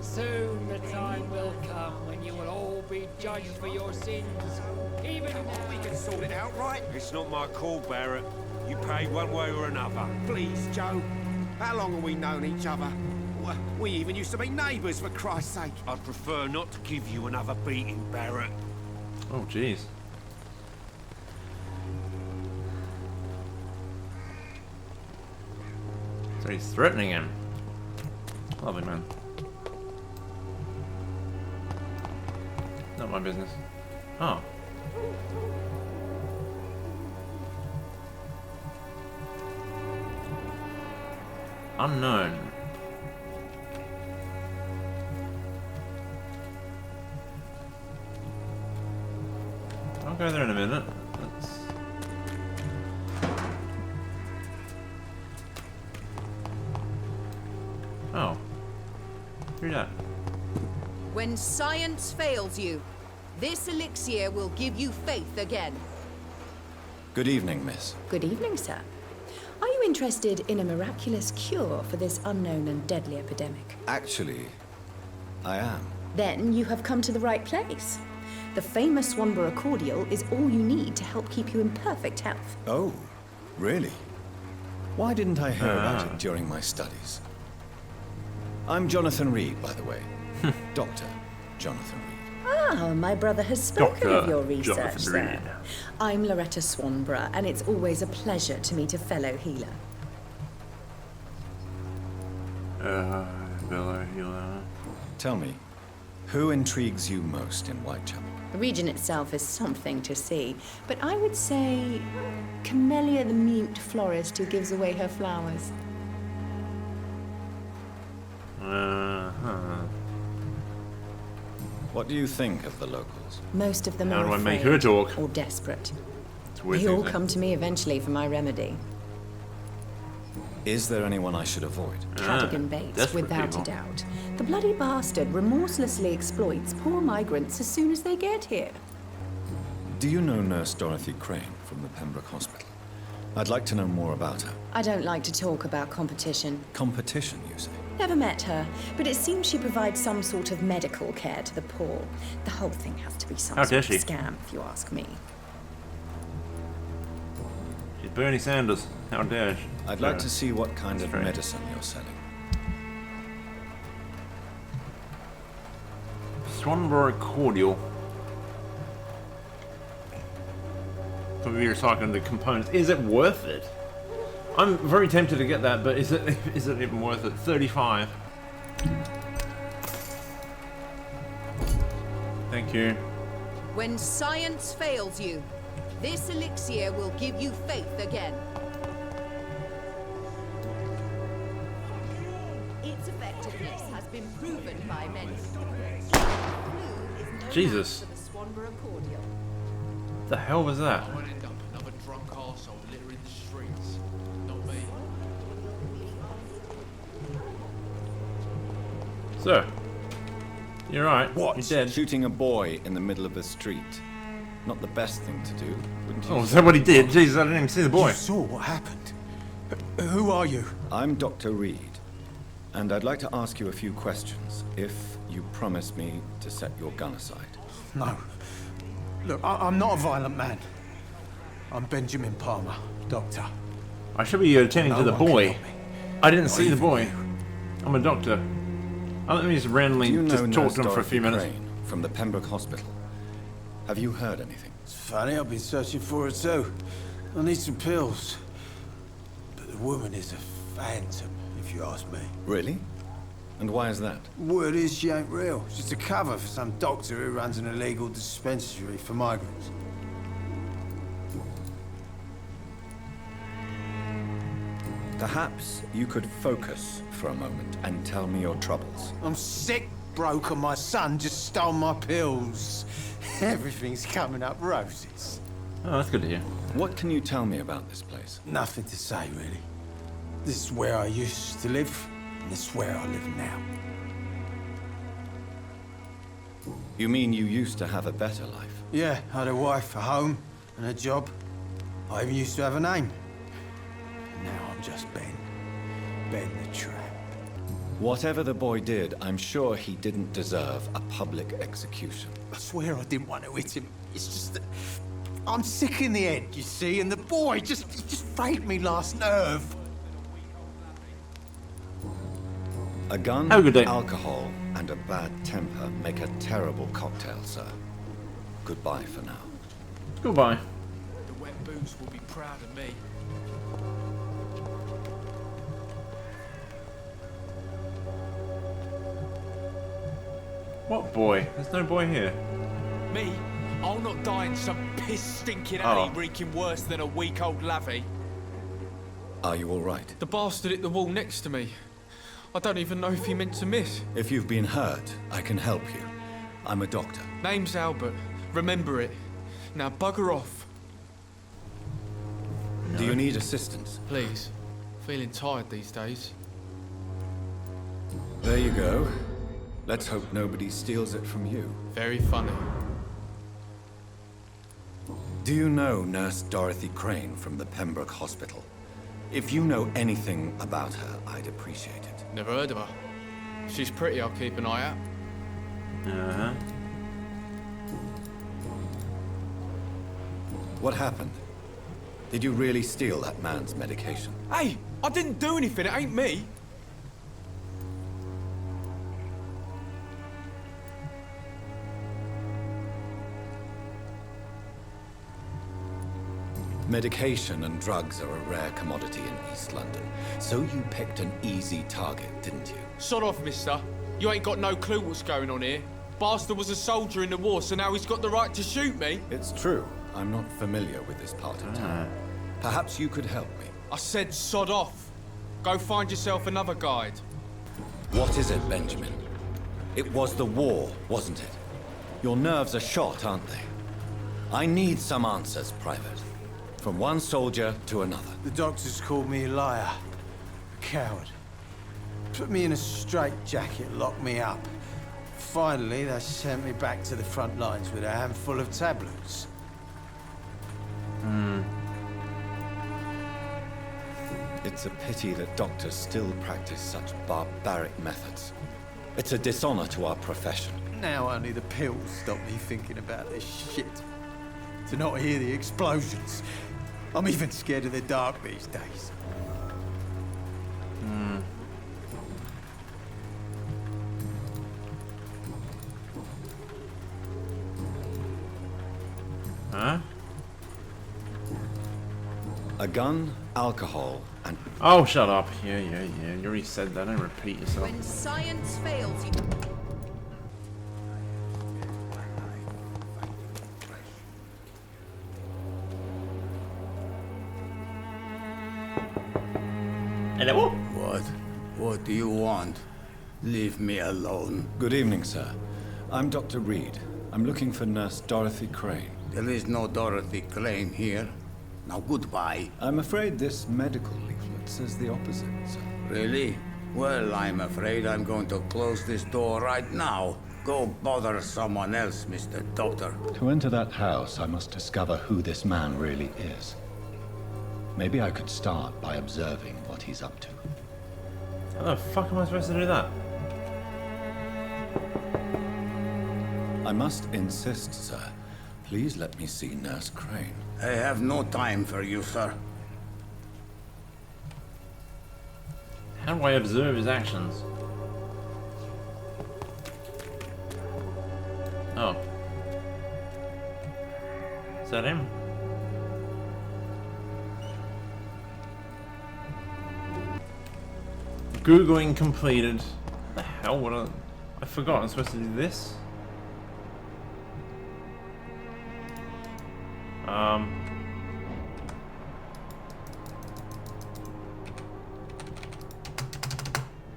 Soon the time will come when you will all be judged for your sins. Even now We can sort it out, right? It's not my call, Barrett. You pay one way or another. Please, Joe. How long have we known each other? We even used to be neighbours, for Christ's sake. I'd prefer not to give you another beating, Barrett. Oh, jeez. So he's threatening him. Lovely man. Not my business. Oh. Unknown. I'll go there in a minute. Let's... Oh. Who's that? When science fails you, this elixir will give you faith again. Good evening, miss. Good evening, sir. Are you interested in a miraculous cure for this unknown and deadly epidemic? Actually, I am. Then you have come to the right place. The famous Swanborough cordial is all you need to help keep you in perfect health. Oh, really? Why didn't I hear about it during my studies? I'm Jonathan Reed, by the way. Dr. Jonathan Reed. Ah, my brother has spoken of your research, Jonathan sir. Reed. I'm Loretta Swanborough, and it's always a pleasure to meet a fellow healer. Fellow healer. Tell me, who intrigues you most in Whitechapel? The region itself is something to see, but I would say Camellia the mute florist who gives away her flowers. What do you think of the locals? Most of them How are do I make afraid her talk? or desperate. It's worth They all it. come to me eventually for my remedy. Is there anyone I should avoid? Cadogan Bates, desperate without people. a doubt. The bloody bastard remorselessly exploits poor migrants as soon as they get here. Do you know Nurse Dorothy Crane from the Pembroke Hospital? I'd like to know more about her. I don't like to talk about competition. Competition, you say? Never met her, but it seems she provides some sort of medical care to the poor. The whole thing has to be some How sort dare of she? scam, if you ask me. She's Bernie Sanders. How dare she? I'd like to see what kind of Strange. medicine you're selling. Swanborough cordial. So we're recycling the components. Is it worth it? I'm very tempted to get that, but is it even worth it? 35. Thank you. When science fails you, this elixir will give you faith again. Its effectiveness has been proven by many. Jesus. For the Swanborough cordial. The hell was that? Might end up another drunk arsehole littering the streets. Not me. Sir. You're right. What? You're dead. Shooting a boy in the middle of the street. Not the best thing to do, wouldn't you? Oh, is that what he did? Jesus, I didn't even see the boy. You saw what happened. Who are you? I'm Dr. Reed, and I'd like to ask you a few questions, if you promise me to set your gun aside. No. Look, I'm not a violent man. I'm Benjamin Palmer, doctor. I should be attending to the one can boy. help me. I didn't Not see the even boy. you. I'm a doctor. Let me just randomly Do you know just talk Nurse to him for a Dorothy few minutes. Crane from the Pembroke Hospital? Have you heard anything? It's funny, I've been searching for her too. I need some pills. But the woman is a phantom, if you ask me. Really? And why is that? Word is she ain't real. She's a cover for some doctor who runs an illegal dispensary for migrants. Perhaps you could focus for a moment and tell me your troubles. I'm sick, broke, and my son just stole my pills. Everything's coming up roses. Oh, that's good to hear. What can you tell me about this place? Nothing to say, really. This is where I used to live, and this is where I live now. You mean you used to have a better life? Yeah, I had a wife, a home, and a job. I even used to have a name. Now I'm just Ben. Ben the Tramp. Whatever the boy did, I'm sure he didn't deserve a public execution. I swear I didn't want to hit him. It's just that I'm sick in the head, you see, and the boy just frayed me last nerve. A gun, Have a good day. alcohol, and a bad temper make a terrible cocktail, sir. Goodbye for now. Goodbye. The wet boots will be proud of me. What boy? There's no boy here. Me? I'll not die in some piss-stinking Oh. alley reeking worse than a week-old lavvy. Are you all right? The bastard hit the wall next to me. I don't even know if he meant to miss. If you've been hurt, I can help you. I'm a doctor. Name's Albert. Remember it. Now bugger off, Do you need assistance? please. Feeling tired these days. There you go. Let's hope nobody steals it from you. Very funny. Do you know Nurse Dorothy Crane from the Pembroke Hospital? If you know anything about her, I'd appreciate it. Never heard of her. She's pretty, I'll keep an eye out. Uh-huh. What happened? Did you really steal that man's medication? Hey, I didn't do anything, it ain't me. Medication and drugs are a rare commodity in East London. So you picked an easy target, didn't you? Sod off, mister. You ain't got no clue what's going on here. Bastard was a soldier in the war, so now he's got the right to shoot me. It's true. I'm not familiar with this part of town. Perhaps you could help me. I said sod off. Go find yourself another guide. What is it, Benjamin? It was the war, wasn't it? Your nerves are shot, aren't they? I need some answers, Private. From one soldier to another. The doctors called me a liar, a coward. Put me in a straitjacket, locked me up. Finally, they sent me back to the front lines with a handful of tablets. It's a pity that doctors still practice such barbaric methods. It's a dishonor to our profession. Now only the pills stop me thinking about this shit. To not hear the explosions. I'm even scared of the dark these days. Huh? A gun, alcohol, and... Oh, shut up. Yeah. You already said that. Don't repeat yourself. When science fails you... Hello? What do you want? Leave me alone. Good evening, sir. I'm Dr. Reed. I'm looking for Nurse Dorothy Crane. There is no Dorothy Crane here. Now goodbye. I'm afraid this medical leaflet says the opposite, sir. Really? Well, I'm afraid I'm going to close this door right now. Go bother someone else, Mr. Doctor. To enter that house, I must discover who this man really is. Maybe I could start by observing what he's up to. How the fuck am I supposed to do that? I must insist, sir. Please let me see Nurse Crane. I have no time for you, sir. How do I observe his actions? Oh. Is that him? Googling completed. What the hell? What? I forgot. I'm supposed to do this.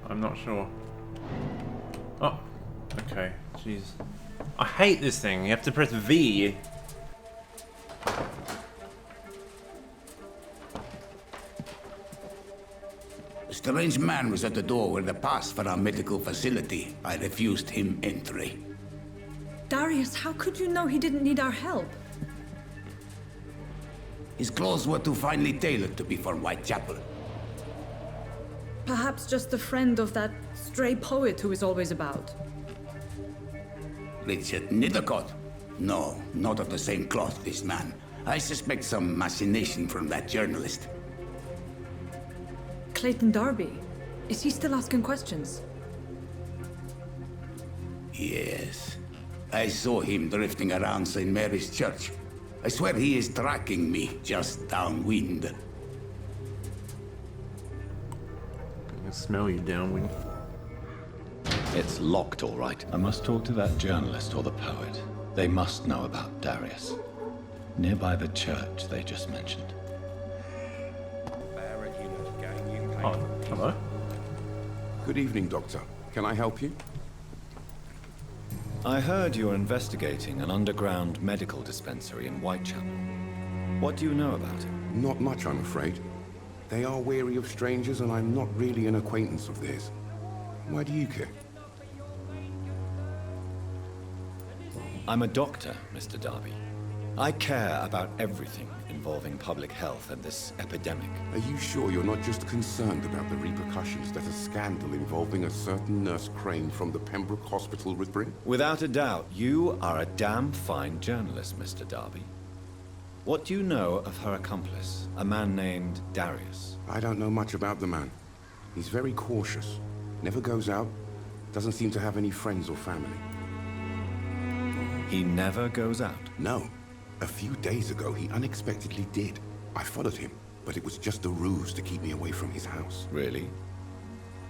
I'm not sure. Oh, okay. Jeez. I hate this thing. You have to press V. A strange man was at the door with a pass for our medical facility. I refused him entry. Darius, how could you know he didn't need our help? His clothes were too finely tailored to be for Whitechapel. Perhaps just a friend of that stray poet who is always about. Richard Nethercott? No, not of the same cloth, this man. I suspect some machination from that journalist. Clayton Darby. Is he still asking questions? Yes. I saw him drifting around St. Mary's Church. I swear he is tracking me just downwind. I can smell you downwind. It's locked, all right. I must talk to that journalist or the poet. They must know about Darius. Nearby the church they just mentioned. Oh, hello. Good evening, Doctor. Can I help you? I heard you're investigating an underground medical dispensary in Whitechapel. What do you know about it? Not much, I'm afraid. They are wary of strangers, and I'm not really an acquaintance of theirs. Why do you care? I'm a doctor, Mr. Darby. I care about everything involving public health and this epidemic. Are you sure you're not just concerned about the repercussions that a scandal involving a certain Nurse Crane from the Pembroke Hospital would bring? Without a doubt, you are a damn fine journalist, Mr. Darby. What do you know of her accomplice, a man named Darius? I don't know much about the man. He's very cautious. Never goes out. Doesn't seem to have any friends or family. He never goes out? No. A few days ago, he unexpectedly did. I followed him, but it was just a ruse to keep me away from his house. Really?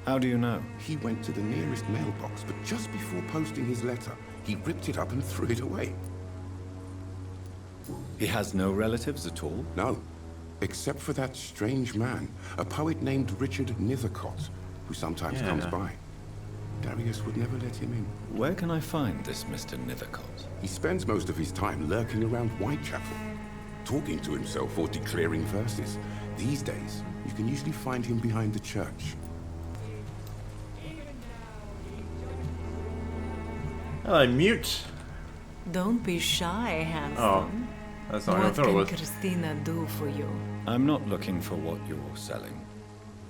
How do you know? He went to the nearest mailbox, but just before posting his letter, he ripped it up and threw it away. He has no relatives at all? No, except for that strange man, a poet named Richard Nethercott, who sometimes comes by. Darius would never let him in. Where can I find this Mr. Nethercott? He spends most of his time lurking around Whitechapel, talking to himself or declaring verses. These days, you can usually find him behind the church. Hello, mute. Don't be shy, handsome. Oh, that's not what I thought it was. What can Christina do for you? I'm not looking for what you're selling.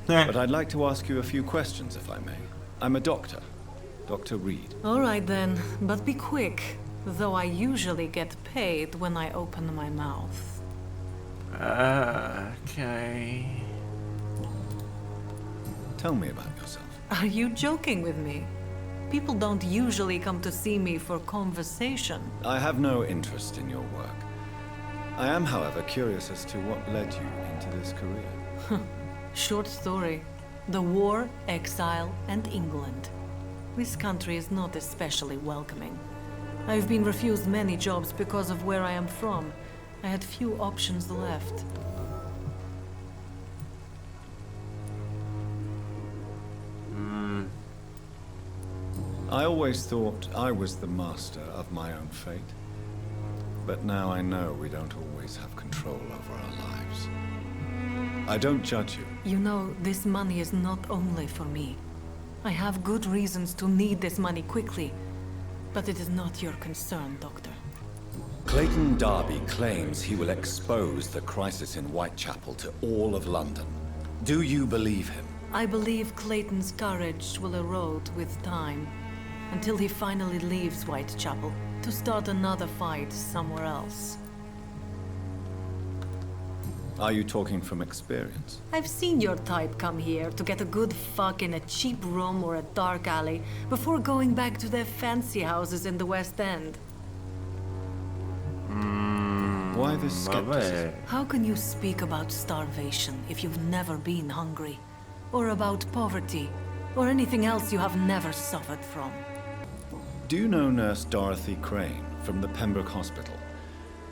But I'd like to ask you a few questions, if I may. I'm a doctor. Dr. Reed. All right then, but be quick. Though I usually get paid when I open my mouth. Okay. Tell me about yourself. Are you joking with me? People don't usually come to see me for conversation. I have no interest in your work. I am, however, curious as to what led you into this career. Short story. The war, exile, and England. This country is not especially welcoming. I've been refused many jobs because of where I am from. I had few options left. I always thought I was the master of my own fate. But now I know we don't always have control over our lives. I don't judge you. You know, this money is not only for me. I have good reasons to need this money quickly. But it is not your concern, Doctor. Clayton Darby claims he will expose the crisis in Whitechapel to all of London. Do you believe him? I believe Clayton's courage will erode with time, until he finally leaves Whitechapel to start another fight somewhere else. Are you talking from experience? I've seen your type come here to get a good fuck in a cheap room or a dark alley before going back to their fancy houses in the West End. Why this skepticism? How can you speak about starvation if you've never been hungry? Or about poverty? Or anything else you have never suffered from? Do you know Nurse Dorothy Crane from the Pembroke Hospital?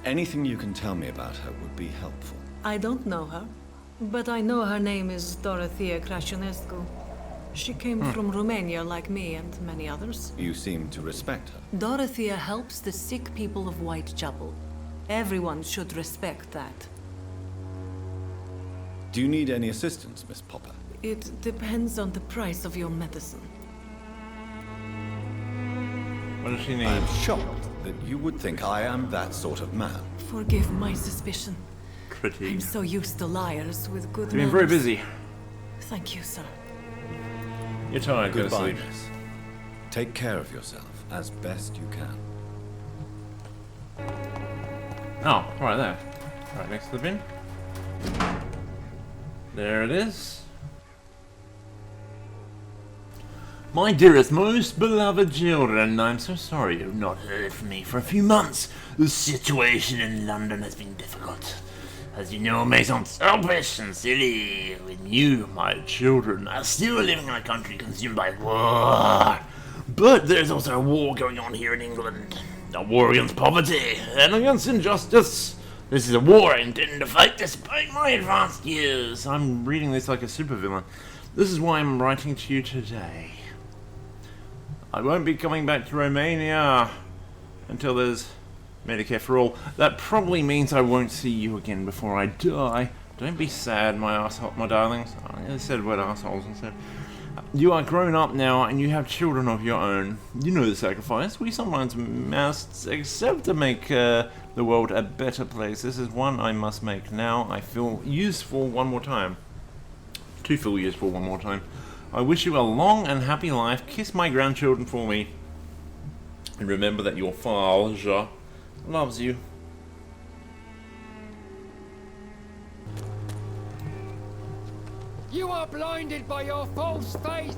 Anything you can tell me about her would be helpful. I don't know her, but I know her name is Dorothea Crăciunescu. She came from Romania like me and many others. You seem to respect her. Dorothea helps the sick people of Whitechapel. Everyone should respect that. Do you need any assistance, Miss Popper? It depends on the price of your medicine. What does she need? I'm shocked that you would think I am that sort of man. Forgive my suspicion. Critique. I'm so used to liars with good You've been very busy. Thank you, sir. You're tired, go to Goodbye, sleep. miss. Take care of yourself as best you can. Oh, right there. Right next to the bin. There it is. My dearest, most beloved children, I'm so sorry you've not heard from me for a few months. The situation in London has been difficult. As you know, it may sound selfish and silly when you, my children, are still living in a country consumed by war. But there's also a war going on here in England. A war against poverty and against injustice. This is a war I intend to fight despite my advanced years. I'm reading this like a supervillain. This is why I'm writing to you today. I won't be coming back to Romania until there's Medicare for all. That probably means I won't see you again before I die. Don't be sad, my asshole, my darlings. I said the word assholes instead. You are grown up now and you have children of your own. You know the sacrifice we sometimes must accept to make the world a better place. This is one I must make now. I feel useful one more time. To feel useful one more time. I wish you a long and happy life. Kiss my grandchildren for me. And remember that your father loves you. You are blinded by your false faith,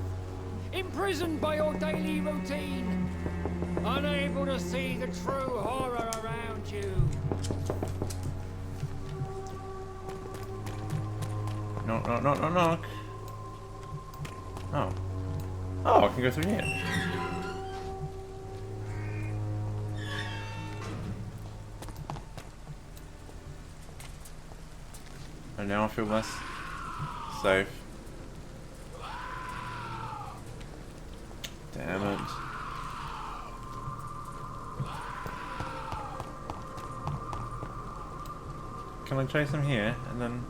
imprisoned by your daily routine, unable to see the true horror around you. Knock, knock, knock, knock, knock. Oh. Oh, I can go through here. And now I feel less safe. Damn it. Can I chase him here and then...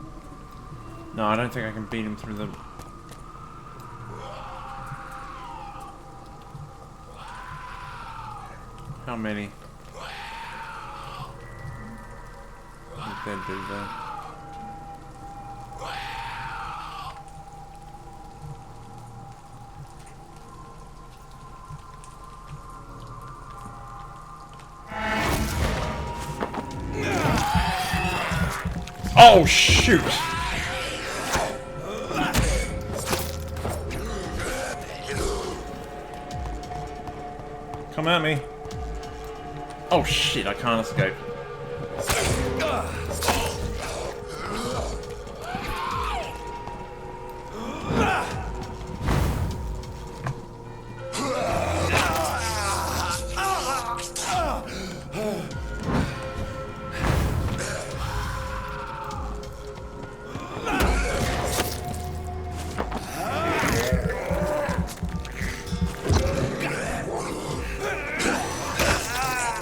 No, I don't think I can beat him through the... How many? He's dead, dude, there. Oh, shoot! Come at me. Oh shit, I can't escape.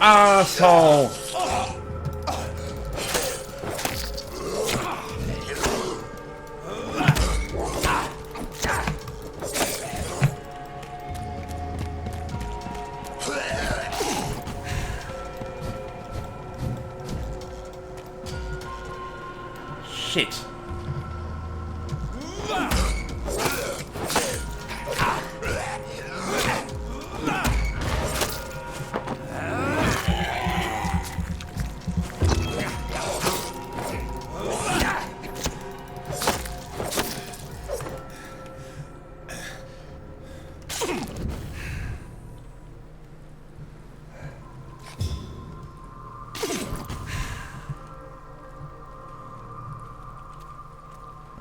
Asshole! Shit.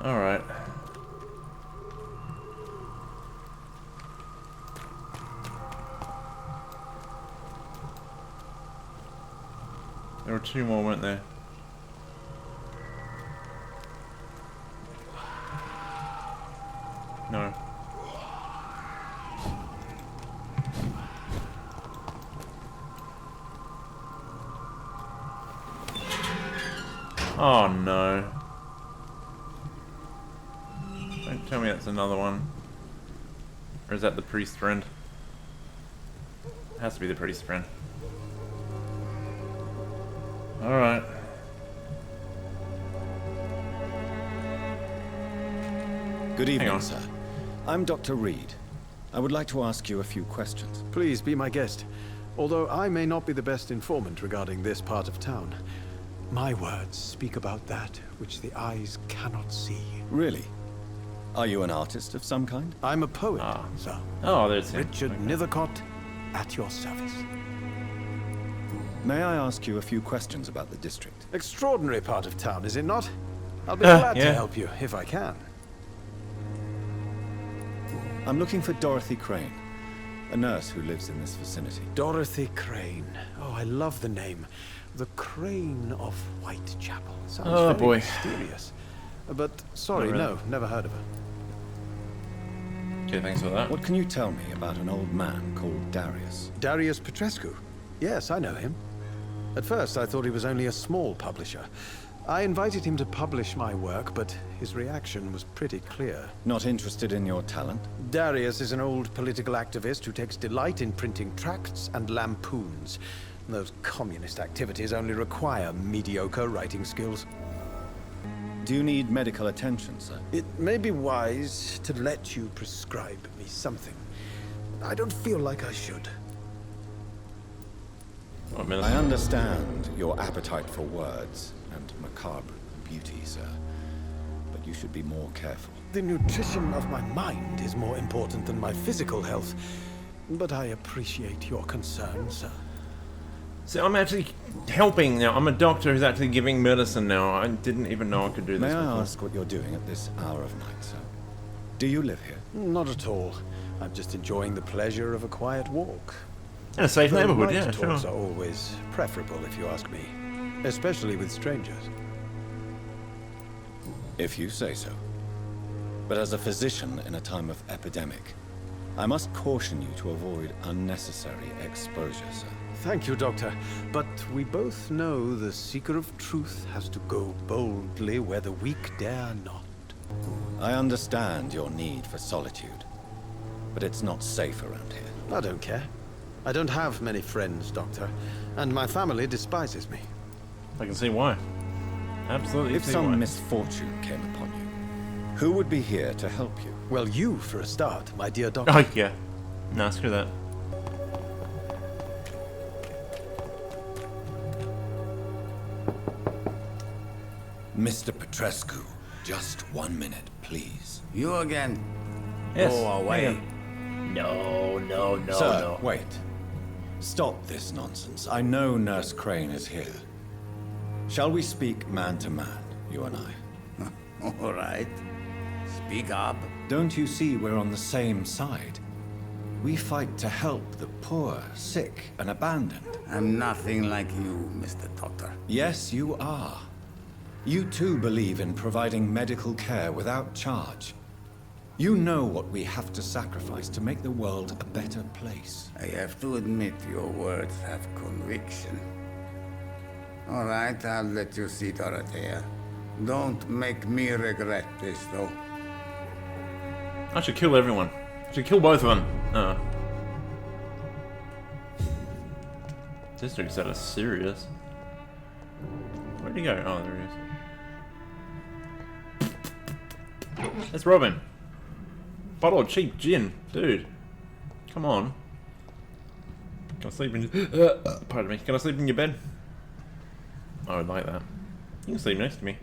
Alright. There were two more, weren't there? No. Oh no. Don't tell me that's another one. Or is that the priest friend? It has to be the priest friend. Alright. Good evening, sir. I'm Dr. Reed. I would like to ask you a few questions. Please be my guest. Although I may not be the best informant regarding this part of town, my words speak about that which the eyes cannot see. Really? Are you an artist of some kind? I'm a poet, sir. Oh, there's him. Richard Okay. Nethercott, at your service. May I ask you a few questions about the district? Extraordinary part of town, is it not? I'll be glad yeah. to help you, if I can. I'm looking for Dorothy Crane, a nurse who lives in this vicinity. Dorothy Crane. Oh, I love the name. The Crane of Whitechapel. Sounds very boy. mysterious. But, sorry, Not really. no, never heard of her. Okay, thanks for that. What can you tell me about an old man called Darius? Darius Petrescu. Yes, I know him. At first, I thought he was only a small publisher. I invited him to publish my work, but his reaction was pretty clear. Not interested in your talent? Darius is an old political activist who takes delight in printing tracts and lampoons. Those communist activities only require mediocre writing skills. Do you need medical attention, sir? It may be wise to let you prescribe me something. I don't feel like I should. I understand your appetite for words and macabre beauty, sir. But you should be more careful. The nutrition of my mind is more important than my physical health. But I appreciate your concern, sir. So I'm actually helping now. I'm a doctor who's actually giving medicine now. I didn't even know I could do this May I before. ask what you're doing at this hour of night, sir? Do you live here? Not at all. I'm just enjoying the pleasure of a quiet walk. In a safe Though neighborhood, night yeah, talks sure. are always preferable, if you ask me. Especially with strangers. If you say so. But as a physician in a time of epidemic, I must caution you to avoid unnecessary exposure, sir. Thank you, Doctor. But we both know the seeker of truth has to go boldly where the weak dare not. I understand your need for solitude, but it's not safe around here. I don't care. I don't have many friends, Doctor, and my family despises me. I can see why. Absolutely. If see some why. misfortune came upon you, who would be here to help you? Well, you, for a start, my dear Doctor. Oh, yeah. No, screw that. Mr. Petrescu, just 1 minute, please. You again? Yes. Go away. No, Sir, no. wait. Stop this nonsense. I know Nurse Crane is here. Shall we speak man to man, you and I? All right. Speak up. Don't you see we're on the same side? We fight to help the poor, sick, and abandoned. I'm nothing like you, Mr. Doctor. Yes, you are. You too believe in providing medical care without charge. You know what we have to sacrifice to make the world a better place. I have to admit your words have conviction. All right, I'll let you see Dorothea. Don't make me regret this, though. I should kill everyone. I should kill both of them. Districts that are serious. Where'd he go? Oh, there he is. Let's rob him. Bottle of cheap gin. Dude. Come on. Can I sleep in... pardon me. Can I sleep in your bed? I would like that. You can sleep next to me.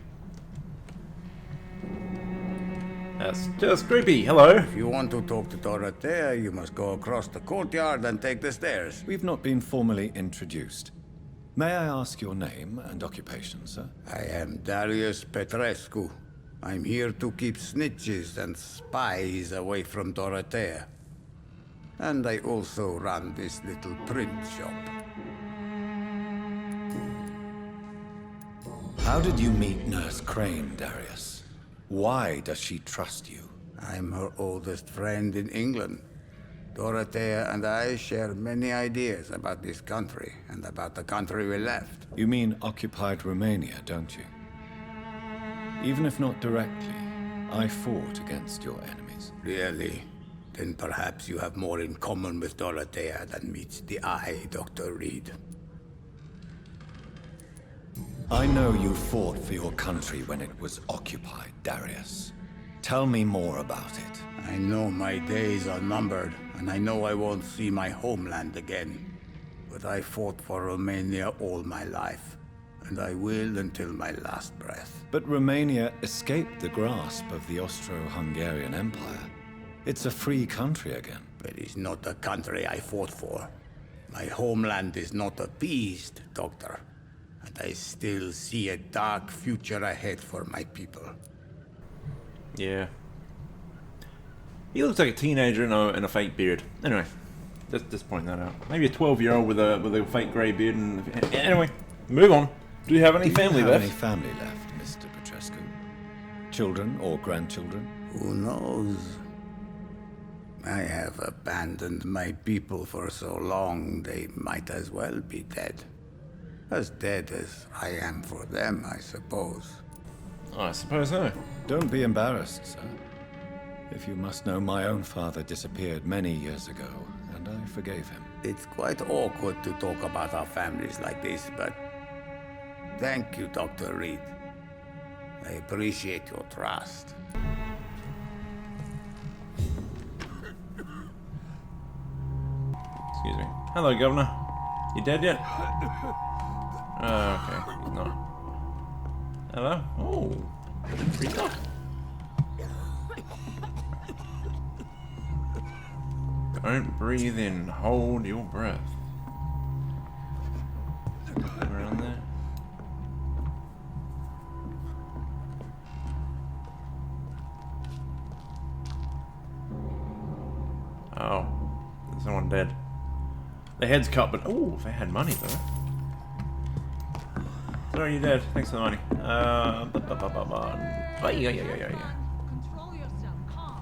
That's just creepy. Hello. If you want to talk to Dorothea, you must go across the courtyard and take the stairs. We've not been formally introduced. May I ask your name and occupation, sir? I am Darius Petrescu. I'm here to keep snitches and spies away from Dorothea. And I also run this little print shop. How did you meet Nurse Crane, Darius? Why does she trust you? I'm her oldest friend in England. Dorothea and I share many ideas about this country and about the country we left. You mean occupied Romania, don't you? Even if not directly, I fought against your enemies. Really? Then perhaps you have more in common with Dorothea than meets the eye, Dr. Reed. I know you fought for your country when it was occupied, Darius. Tell me more about it. I know my days are numbered, and I know I won't see my homeland again. But I fought for Romania all my life, and I will until my last breath. But Romania escaped the grasp of the Austro-Hungarian Empire. It's a free country again. But it's not the country I fought for. My homeland is not appeased, Doctor. And I still see a dark future ahead for my people. Yeah. He looks like a teenager in a fake beard. Anyway, just point that out. Maybe a 12-year-old with a fake grey beard. And anyway, move on. Do you have any family left? Any family left, Mr. Petrescu? Children or grandchildren? Who knows? I have abandoned my people for so long, they might as well be dead. As dead as I am for them, I suppose. I suppose so. Don't be embarrassed, sir. If you must know, my own father disappeared many years ago, and I forgave him. It's quite awkward to talk about our families like this, but thank you, Dr. Reed. I appreciate your trust. Excuse me. Hello, Governor. You dead yet? Okay. He's not. Hello? Oh. Freak. Don't breathe in. Hold your breath. Around there. Oh. There's someone dead. Their head's cut, but oh, if they had money though. Sorry, you're dead. Thanks for the money. Yeah. Control yourself. Calm.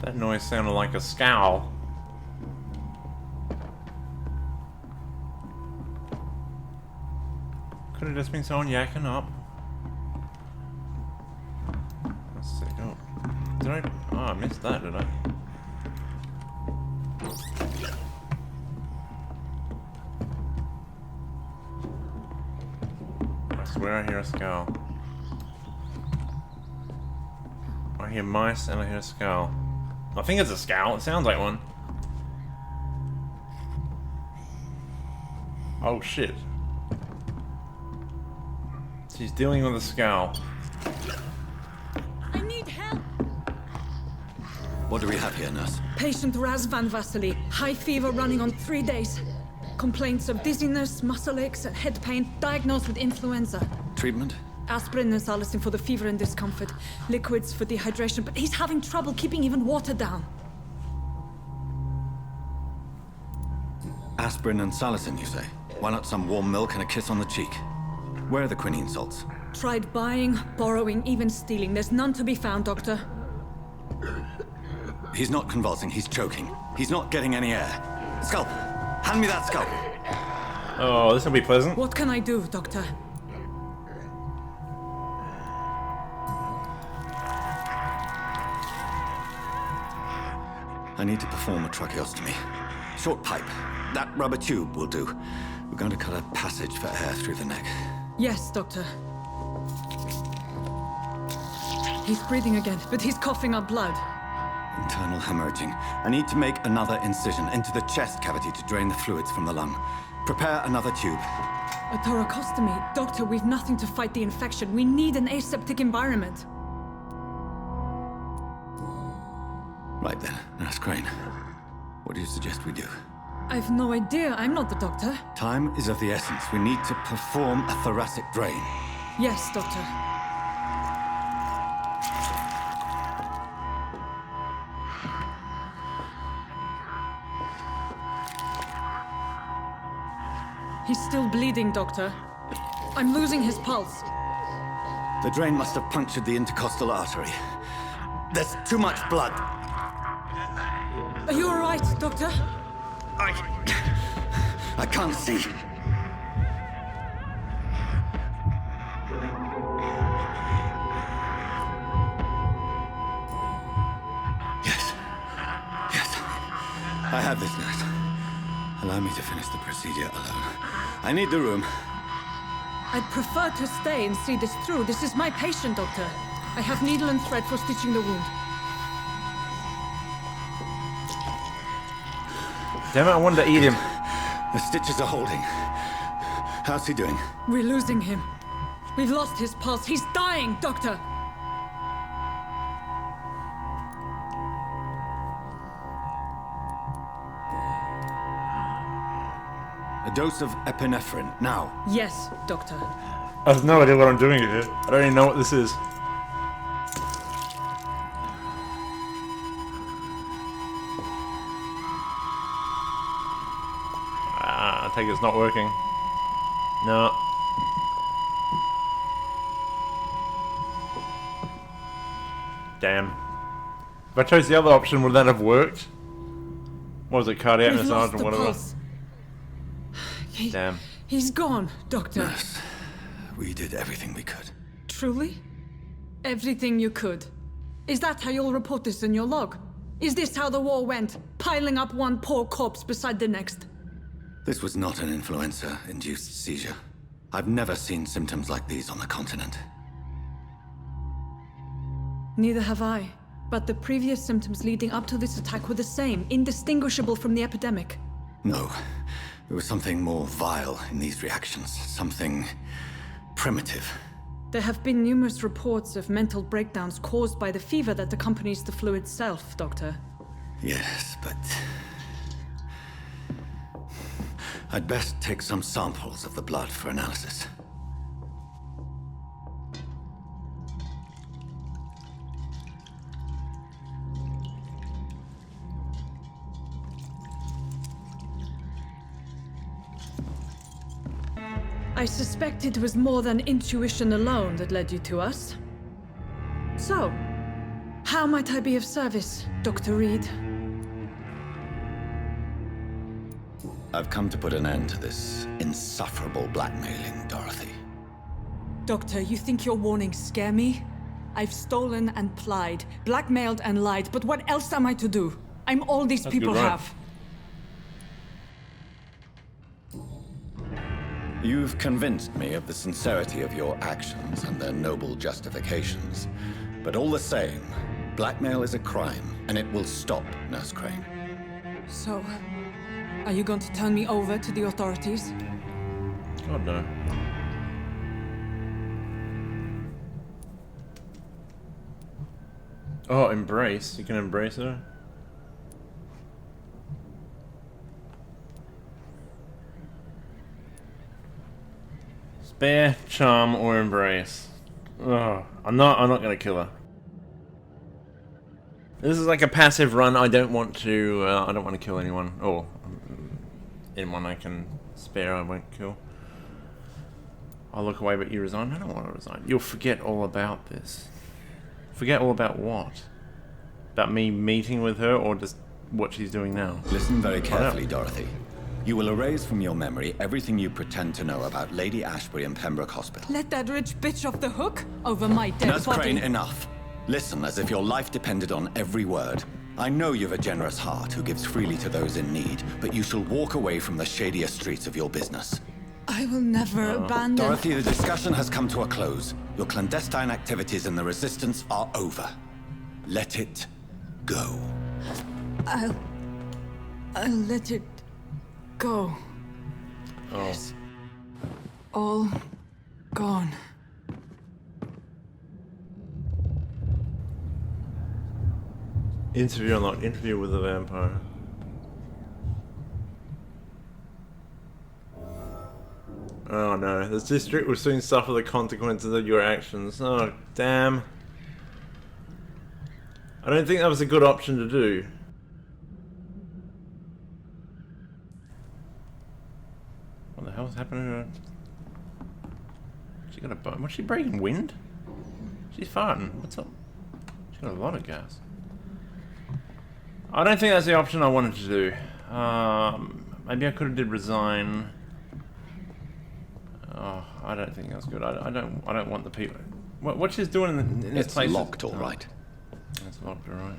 That noise sounded like a scowl. Could have just been someone yakking up. Let's see. Oh. Did I? Oh, I missed that, did I? I swear I hear a scowl. I hear mice and I hear a scowl. I think it's a scowl. It sounds like one. Oh shit. She's dealing with a scowl. I need help. What do we have here, nurse? Patient Raz Van Vasily. High fever running on 3 days. Complaints of dizziness, muscle aches, and head pain. Diagnosed with influenza. Treatment? Aspirin and salicin for the fever and discomfort. Liquids for dehydration, but he's having trouble keeping even water down. Aspirin and salicin, you say? Why not some warm milk and a kiss on the cheek? Where are the quinine salts? Tried buying, borrowing, even stealing. There's none to be found, Doctor. He's not convulsing, he's choking. He's not getting any air. Scalpel! Hand me that scalpel! Oh, this will be pleasant. What can I do, Doctor? I need to perform a tracheostomy. Short pipe. That rubber tube will do. We're going to cut a passage for air through the neck. Yes, Doctor. He's breathing again, but he's coughing up blood. Internal hemorrhaging. I need to make another incision into the chest cavity to drain the fluids from the lung. Prepare another tube. A thoracostomy? Doctor, we've nothing to fight the infection. We need an aseptic environment. Right then, Nurse Crane. What do you suggest we do? I've no idea. I'm not the doctor. Time is of the essence. We need to perform a thoracic drain. Yes, Doctor. He's still bleeding, Doctor. I'm losing his pulse. The drain must have punctured the intercostal artery. There's too much blood. Are you all right, Doctor? I can't see. I have this, nurse. Allow me to finish the procedure alone. I need the room. I'd prefer to stay and see this through. This is my patient, Doctor. I have needle and thread for stitching the wound. Damn it, I wanted to eat him. The stitches are holding. How's he doing? We're losing him. We've lost his pulse. He's dying, Doctor! A dose of epinephrine, now. Yes, Doctor. I have no idea what I'm doing here. I don't even know what this is. I take it it's not working. No. Damn. If I chose the other option, would that have worked? What was it, cardiac We've massage lost or the whatever? pulse. Damn. He's gone, Doctor. Nurse, we did everything we could. Truly? Everything you could. Is that how you'll report this in your log? Is this how the war went? Piling up one poor corpse beside the next? This was not an influenza-induced seizure. I've never seen symptoms like these on the continent. Neither have I. But the previous symptoms leading up to this attack were the same, indistinguishable from the epidemic. No. There was something more vile in these reactions. Something primitive. There have been numerous reports of mental breakdowns caused by the fever that accompanies the flu itself, Doctor. Yes, but... I'd best take some samples of the blood for analysis. I suspect it was more than intuition alone that led you to us. So, how might I be of service, Dr. Reed? I've come to put an end to this insufferable blackmailing, Dorothy. Doctor, you think your warnings scare me? I've stolen and plied, blackmailed and lied, but what else am I to do? I'm all these people have. You've convinced me of the sincerity of your actions and their noble justifications. But all the same, blackmail is a crime, and it will stop, Nurse Crane. So, are you going to turn me over to the authorities? God, no. Oh, embrace. You can embrace her? Spare, charm, or embrace. Oh, I'm not gonna kill her. This is like a passive run. I don't want to kill anyone. Or anyone I can spare, I won't kill. I'll look away, but you resign. I don't want to resign. You'll forget all about this. Forget all about what? About me meeting with her, or just what she's doing now? Listen very carefully, Dorothy. You will erase from your memory everything you pretend to know about Lady Ashbury and Pembroke Hospital. Let that rich bitch off the hook over my dead Nurse body. Crane, enough. Listen as if your life depended on every word. I know you've a generous heart who gives freely to those in need, but you shall walk away from the shadier streets of your business. I will never abandon... Dorothy, the discussion has come to a close. Your clandestine activities in the Resistance are over. Let it go. I'll let it go. Oh. It's all gone. Interview unlocked. Interview with the vampire. Oh no, this district will soon suffer the consequences of your actions. Oh, damn. I don't think that was a good option to do. What the hell's happening to her? She got a bone. What's she breathing? Wind? She's farting. What's up? She's got a lot of gas. I don't think that's the option I wanted to do. Maybe I could have did resign. Oh, I don't think that's good. I don't want the people. What she's doing in this place? It's locked, all right. It's locked, all right.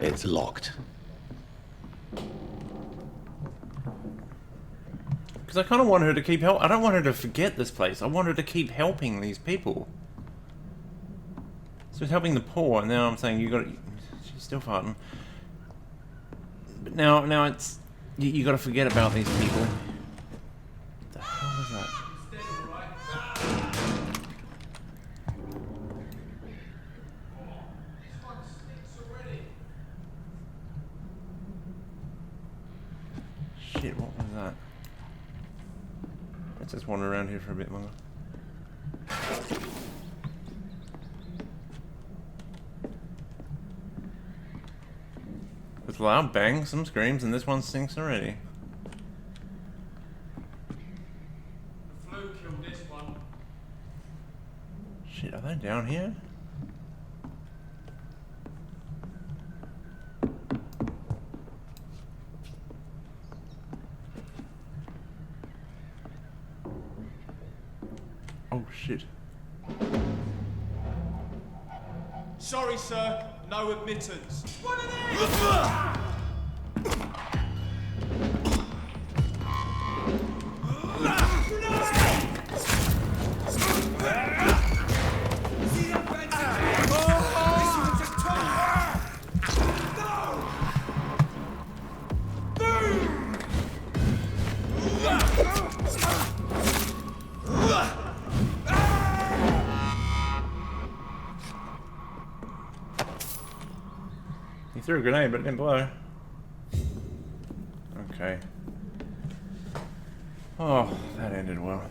It's locked. because I kind of want her to keep help. I don't want her to forget this place. I want her to keep helping these people. So it's helping the poor, and now I'm saying you got. She's still farting. But now it's you got to forget about these people. What the hell was that? Shit, what was that? Let's just wander around here for a bit longer. With loud bangs, some screams, and this one stinks already. The flu killed this one. Shit, are they down here? Oh shit. Sorry, sir. No admittance. What are He threw a grenade, but it didn't blow. Okay. Oh, that ended well.